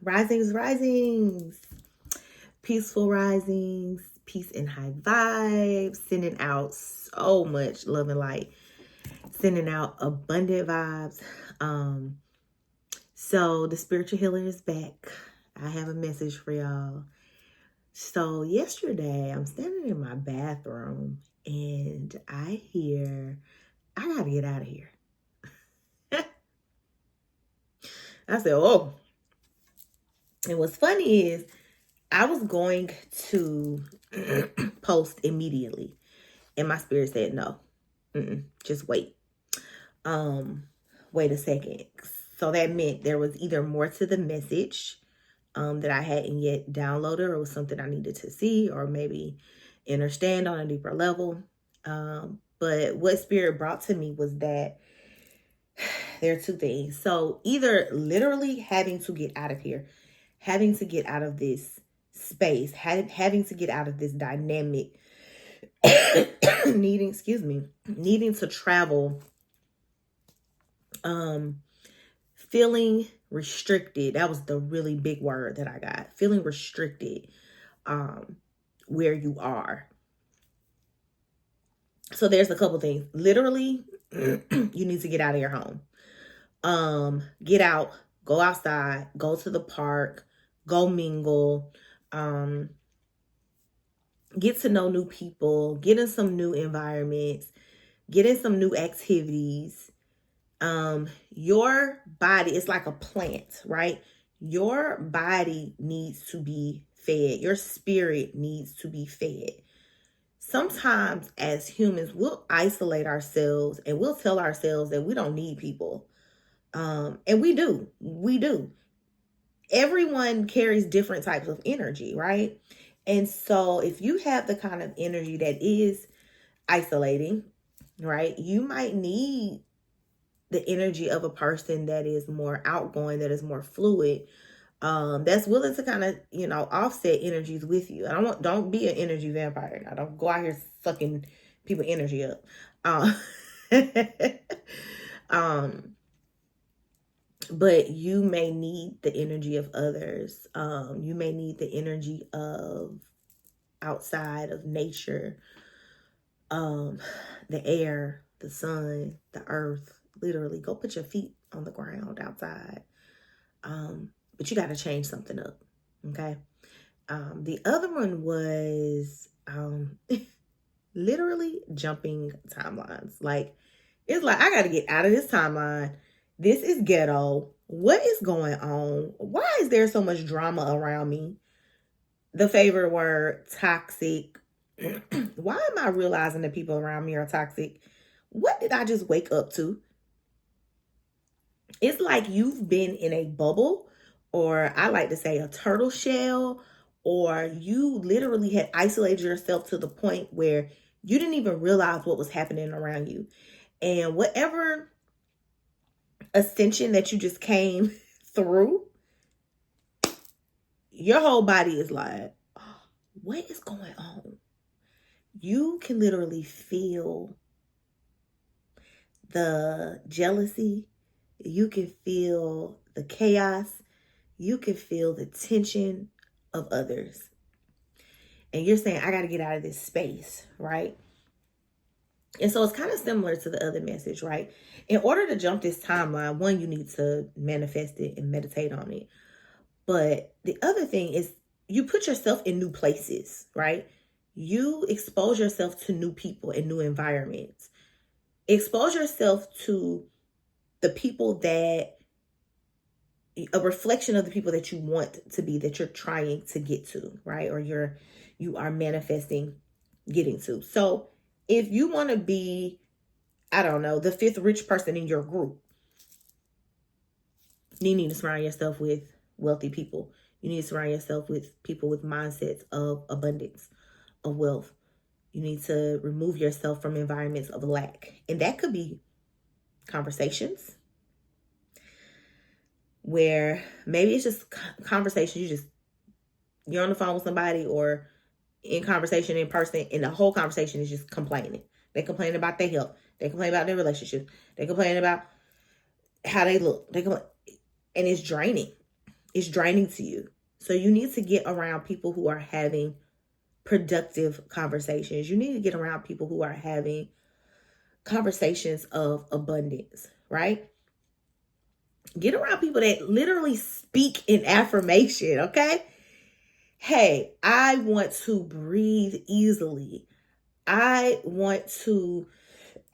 Risings. Peaceful risings, peace and high vibes, sending out so much love and light, sending out abundant vibes. So the spiritual healer is back. I have a message for y'all. So yesterday I'm standing in my bathroom and I hear, I gotta get out of here. I said, oh. And what's funny is I was going to post immediately, and my spirit said, no, just wait. Wait a second. So that meant there was either more to the message that I hadn't yet downloaded, or was something I needed to see or maybe understand on a deeper level. But what spirit brought to me was that there are two things. So either literally having to get out of here, having to get out of this space, having to get out of this dynamic, needing to travel, feeling restricted. That was the really big word that I got. Feeling restricted, where you are. So there's a couple things. Literally, you need to get out of your home. Get out, go outside, go to the park, go mingle, get to know new people, get in some new environments, get in some new activities. Your body is like a plant, right? Your body needs to be fed. Your spirit needs to be fed. Sometimes as humans, we'll isolate ourselves and we'll tell ourselves that we don't need people. And we do. Everyone carries different types of energy, right? And so if you have the kind of energy that is isolating, right, you might need the energy of a person that is more outgoing, that is more fluid, that's willing to kind of, offset energies with you. Don't be an energy vampire. Now, don't go out here sucking people energy up. But you may need the energy of others. You may need the energy of outside, of nature, the air, the sun, the earth. Literally, go put your feet on the ground outside. But you got to change something up, okay? The other one was literally jumping timelines. Like, it's like, I got to get out of this timeline. This is ghetto. What is going on? Why is there so much drama around me? The favorite word, toxic. Why am I realizing that people around me are toxic? What did I just wake up to? It's like you've been in a bubble, or I like to say a turtle shell, or you literally had isolated yourself to the point where you didn't even realize what was happening around you. And whatever ascension that you just came through, your whole body is like, oh, what is going on? You can literally feel the jealousy. You can feel the chaos. You can feel the tension of others. And you're saying, I got to get out of this space, right? And so it's kind of similar to the other message, right? In order to jump this timeline, one, you need to manifest it and meditate on it. But the other thing is you put yourself in new places, right? You expose yourself to new people and new environments. Expose yourself to the people that, a reflection of the people that you want to be, that you're trying to get to, right? Or you are manifesting getting to. So if you want to be, I don't know, the fifth rich person in your group, you need to surround yourself with wealthy people. You need to surround yourself with people with mindsets of abundance, of wealth. You need to remove yourself from environments of lack. And that could be conversations where maybe it's just conversations. You're on the phone with somebody or in conversation in person, and the whole conversation is just complaining. They complain about their health. They complain about their relationship. They complain about how they look. And it's draining. It's draining to you. So you need to get around people who are having productive conversations. You need to get around people who are having conversations of abundance, right? Get around people that literally speak in affirmation, okay? Hey, I want to breathe easily. I want to,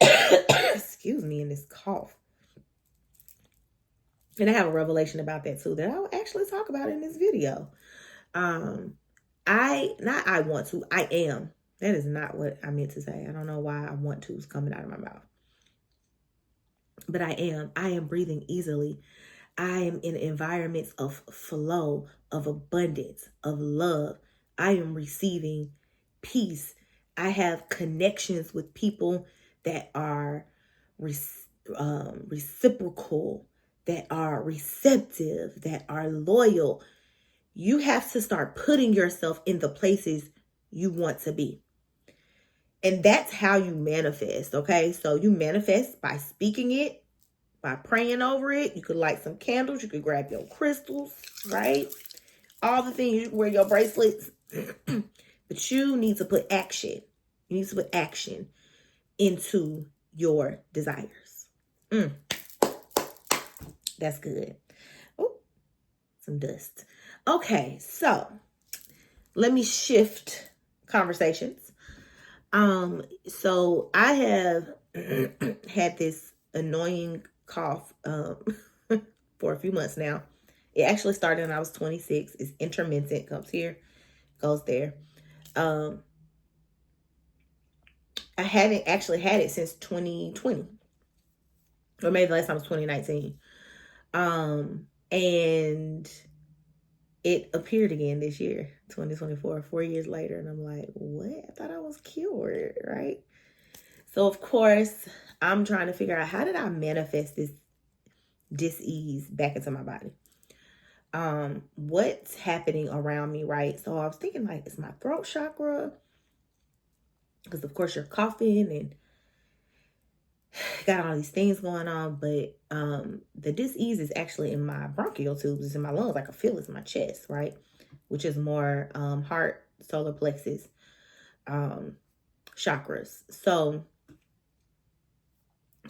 excuse me, in this cough. And I have a revelation about that too that I'll actually talk about in this video. I am. That is not what I meant to say. I don't know why I want to is coming out of my mouth. But I am breathing easily. I am in environments of flow, of abundance, of love. I am receiving peace. I have connections with people that are reciprocal, that are receptive, that are loyal. You have to start putting yourself in the places you want to be. And that's how you manifest, okay? So you manifest by speaking it, by praying over it. You could light some candles. You could grab your crystals, right? All the things. You can wear your bracelets. But you need to put action. You need to put action into your desires. That's good. Oh, some dust. Okay, so let me shift conversations. So I have had this annoying cough for a few months now. It actually started when I was 26. It's intermittent, comes here, goes there. I haven't actually had it since 2020, or maybe the last time was 2019. And it appeared again this year, 2024, 4 years later. And I'm like, what? I thought I was cured, right? So, of course, I'm trying to figure out, how did I manifest this dis-ease back into my body? What's happening around me, right? So I was thinking, like, it's my throat chakra, because of course you're coughing and got all these things going on. But the dis-ease is actually in my bronchial tubes. It's in my lungs. I can feel it in my chest, right? Which is more heart, solar plexus, chakras. So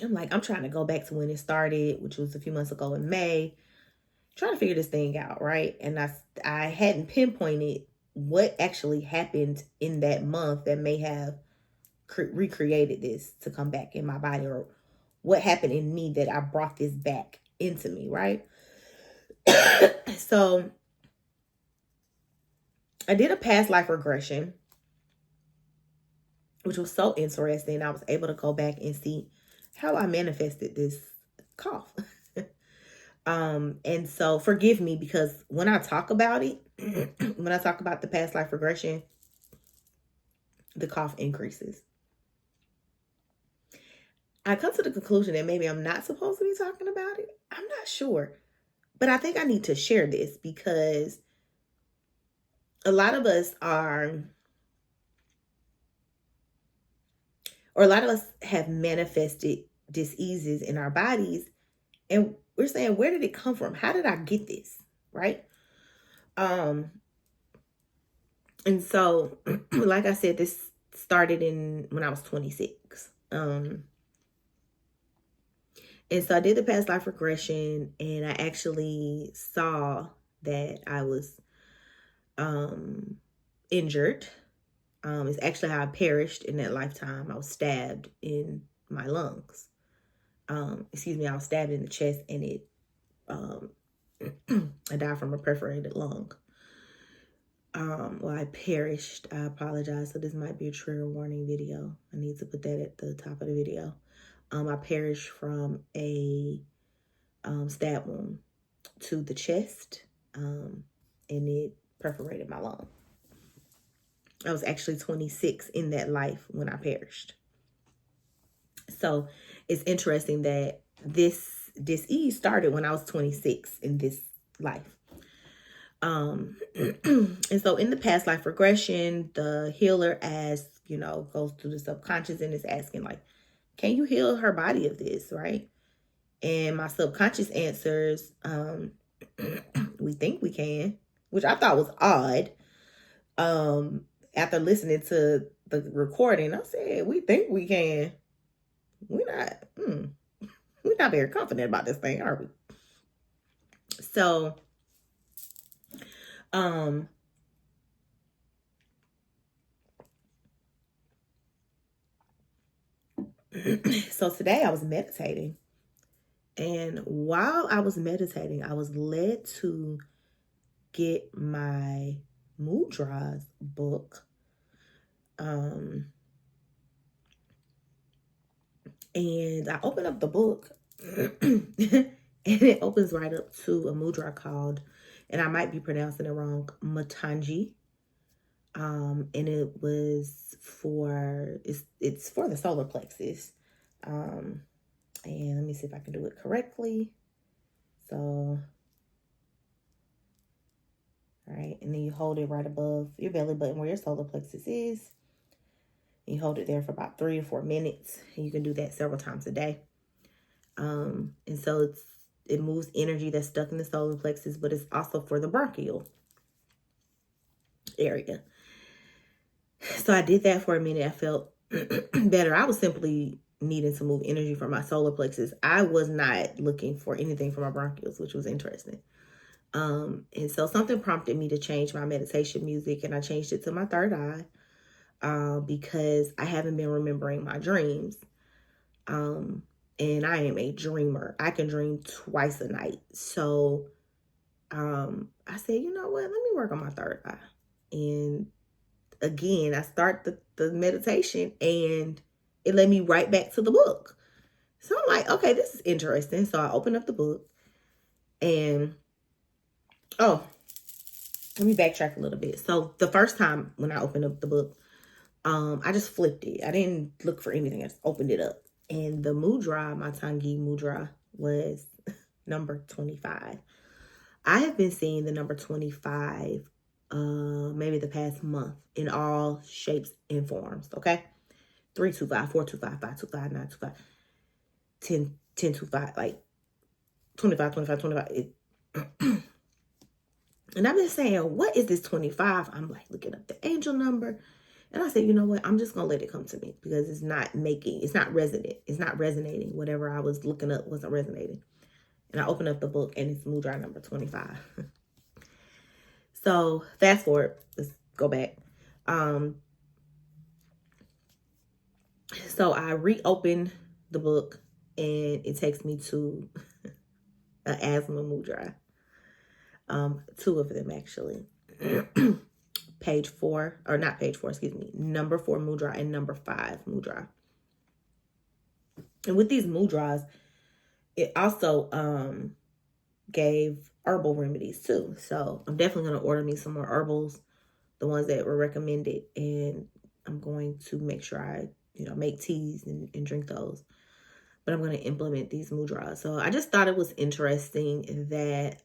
I'm trying to go back to when it started, which was a few months ago in May, trying to figure this thing out, right? And I hadn't pinpointed what actually happened in that month that may have recreated this to come back in my body, or what happened in me that I brought this back into me, right? So I did a past life regression, which was so interesting. I was able to go back and see how I manifested this cough. And so forgive me, because when I talk about it, when I talk about the past life regression, the cough increases. I come to the conclusion that maybe I'm not supposed to be talking about it. I'm not sure. But I think I need to share this, because a lot of us have manifested diseases in our bodies, and we're saying, where did it come from? How did I get this? Right? And so, like I said, this started when I was 26. And so I did the past life regression, and I actually saw that I was injured. It's actually how I perished in that lifetime. I was stabbed in my lungs. I was stabbed in the chest, and it I died from a perforated lung. I perished. I apologize. So this might be a trigger warning video. I need to put that at the top of the video. I perished from a stab wound to the chest, and it perforated my lung. I was actually 26 in that life when I perished. So it's interesting that this disease started when I was 26 in this life. And so in the past life regression, the healer asks, goes through the subconscious and is asking, like, can you heal her body of this, right? And my subconscious answers, We think we can, which I thought was odd. After listening to the recording, I said, we think we can. We're not very confident about this thing, are we? So, so today I was meditating. And while I was meditating, I was led to get my Mudras book. And I opened up the book and it opens right up to a mudra called, and I might be pronouncing it wrong, Matangi. And it was for, it's for the solar plexus. And let me see if I can do it correctly. So, all right, and then you hold it right above your belly button where your solar plexus is. You hold it there for about 3 or 4 minutes, and you can do that several times a day. And so it moves energy that's stuck in the solar plexus, but it's also for the bronchial area. So I did that for a minute. I felt better. I was simply needing to move energy from my solar plexus. I was not looking for anything for my bronchioles, which was interesting. And so something prompted me to change my meditation music, and I changed it to my third eye because I haven't been remembering my dreams. And I am a dreamer. I can dream twice a night. So I said, you know what? Let me work on my third eye. And again, I start the meditation and it led me right back to the book. So I'm like, okay, this is interesting. So I opened up the book and, oh, let me backtrack a little bit. So the first time when I opened up the book, I just flipped it. I didn't look for anything. I just opened it up. And the mudra, my Matangi mudra, was number 25. I have been seeing the number 25 maybe the past month in all shapes and forms, okay? 325, 425, 525, 925, 10, 10, 25, like 25, 25, 25. And I've been saying, what is this 25? I'm like looking up the angel number. And I said, you know what? I'm just going to let it come to me because it's not resonant. It's not resonating. Whatever I was looking up wasn't resonating. And I opened up the book and it's mudra number 25. So fast forward, let's go back. So I reopened the book and it takes me to an asthma mudra. 2 of them actually. Page 4, or not page 4, excuse me, number 4 mudra and number 5 mudra. And with these mudras, it also gave herbal remedies too. So I'm definitely going to order me some more herbals, the ones that were recommended, and I'm going to make sure I, make teas and drink those. But I'm going to implement these mudras. So I just thought it was interesting that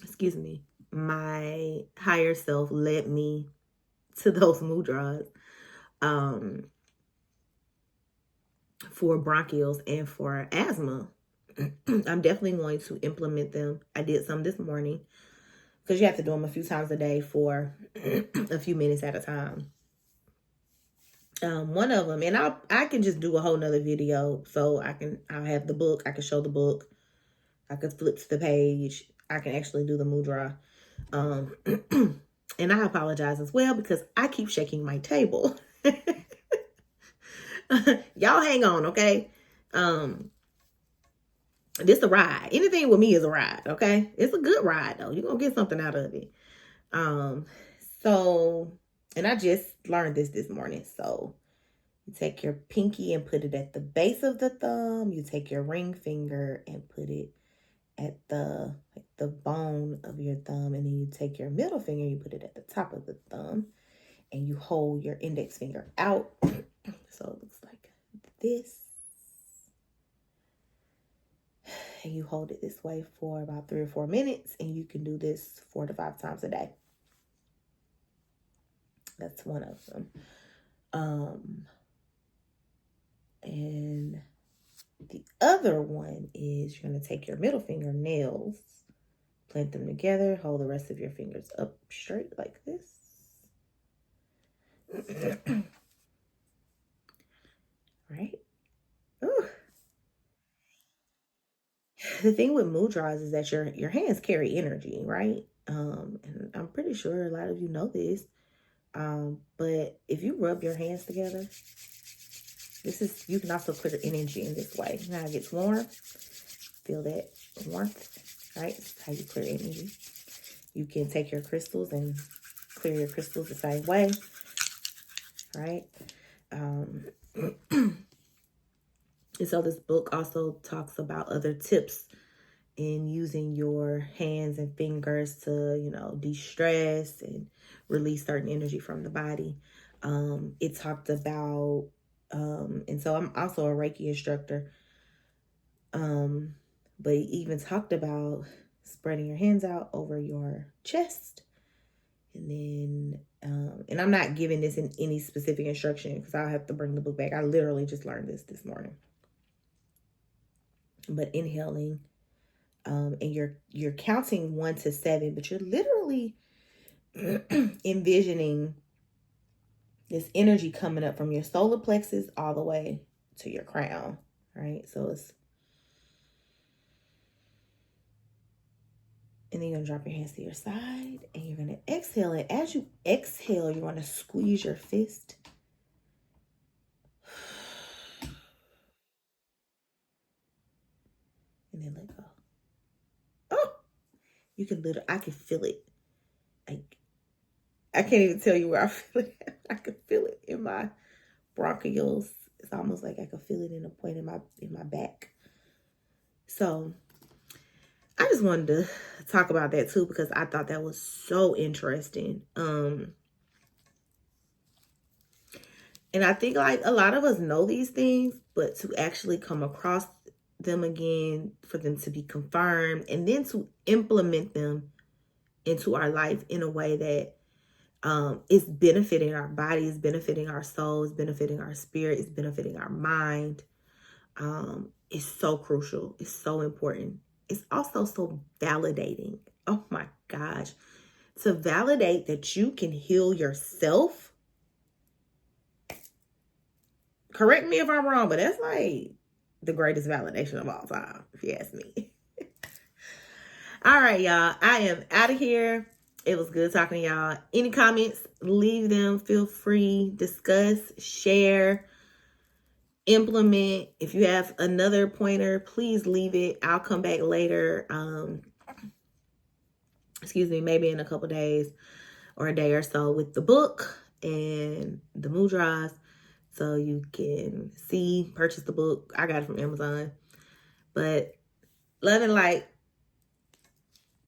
excuse me, my higher self led me to those mudras for bronchioles and for asthma. I'm definitely going to implement them. I did some this morning because you have to do them a few times a day for a few minutes at a time. One of them, and I can just do a whole nother video. So I'll have the book. I can show the book. I could flip to the page. I can actually do the mudra. And I apologize as well because I keep shaking my table. Y'all hang on, okay? This a ride. Anything with me is a ride, okay? It's a good ride though. You're gonna get something out of it. So, and I just learned this morning. So you take your pinky and put it at the base of the thumb. You take your ring finger and put it at the bone of your thumb, and then you take your middle finger, you put it at the top of the thumb, and you hold your index finger out. So it looks like this. And you hold it this way for about 3 or 4 minutes, and you can do this 4 to 5 times a day. That's one of them. And the other one is you're going to take your middle finger nails, plant them together, hold the rest of your fingers up straight like this. Right? Ooh. The thing with mudras is that your hands carry energy, right? And I'm pretty sure a lot of you know this. But if you rub your hands together, you can also clear energy in this way. Now it gets warm. Feel that warmth, right? This is how you clear energy. You can take your crystals and clear your crystals the same way, right? And so this book also talks about other tips in using your hands and fingers to, de-stress and release certain energy from the body. It talked about, and so I'm also a Reiki instructor, but it even talked about spreading your hands out over your chest. And then, and I'm not giving this in any specific instruction because I'll have to bring the book back. I literally just learned this morning. But inhaling, and you're counting 1 to 7, but you're literally envisioning this energy coming up from your solar plexus all the way to your crown, right? So it's, and then you're going to drop your hands to your side and you're going to exhale. And as you exhale, you're going to squeeze your fist. And then let go. Oh, you can literally, I can feel it. Like, I can't even tell you where I feel it. I can feel it in my bronchioles. It's almost like I can feel it in a point in my back. So I just wanted to talk about that too, because I thought that was so interesting. And I think like a lot of us know these things, but to actually come across them again, for them to be confirmed, and then to implement them into our life in a way that is benefiting our body, is benefiting our soul, is benefiting our spirit, is benefiting our mind. It's so crucial. It's so important. It's also so validating. Oh my gosh. To validate that you can heal yourself. Correct me if I'm wrong, but that's like the greatest validation of all time, if you ask me. All right, y'all. I am out of here. It was good talking to y'all. Any comments, leave them. Feel free. Discuss, share, implement. If you have another pointer, please leave it. I'll come back later. Maybe in a couple days or a day or so with the book and the mudras. So you can purchase the book. I got it from Amazon. But love and light.